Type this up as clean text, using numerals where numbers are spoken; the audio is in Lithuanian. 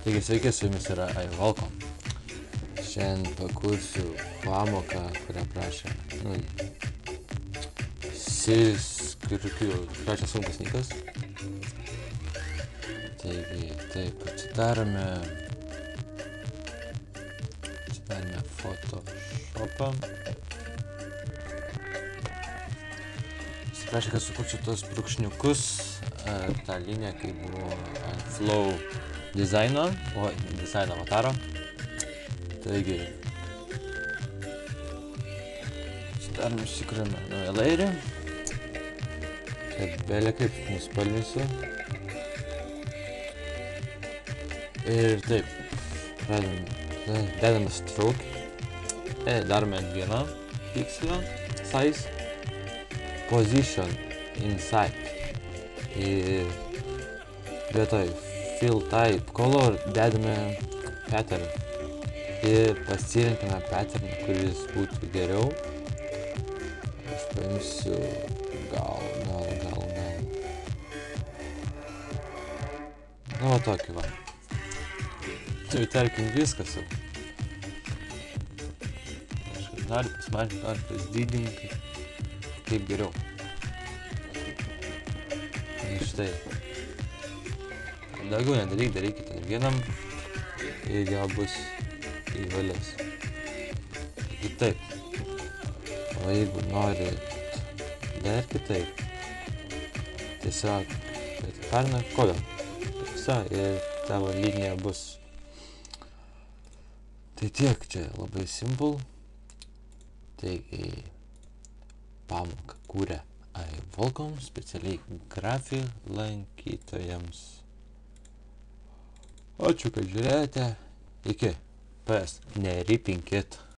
Taigi sveiki, su jumis yra iVolcom. Šiandien pakursiu pamoką, kurią prašė trečias sunkasnykas. Taigi, taip, atsidarome Photoshopą. Jis prašė, kad sukurčiau tos brūkšniukus, tą liniją, kai buvo ant Flow dizaino, dizaino avataro. Taigi, dar nusikuriame naują lairį. Čia belė kaip nuspalvinsiu. Ir taip, dedame stroke. Darome vieną pikselę, size, position, inside. Ir vietoj fill type, color dedame pattern. Ir pasirinkime pattern, kuris būtų geriau. Aš paimsiu gal. Nu, va tokį va. Tai tarkim viskas jau. Aš noriu pasmažinti, noriu pasididinti, kaip geriau. Ir štai. Daugiau nedarykite vienam ir jau bus įvalės. Taigi taip. O jeigu norit dar kitaip, tiesiog perna kodą. Visa ir tavo linija bus. Tai tiek, čia labai simple. Taigi pamoką kūrė iVolcom specialiai grafį lankytojams. Ačiū, kad žiūrėjote. Iki. PS. Neripinkit.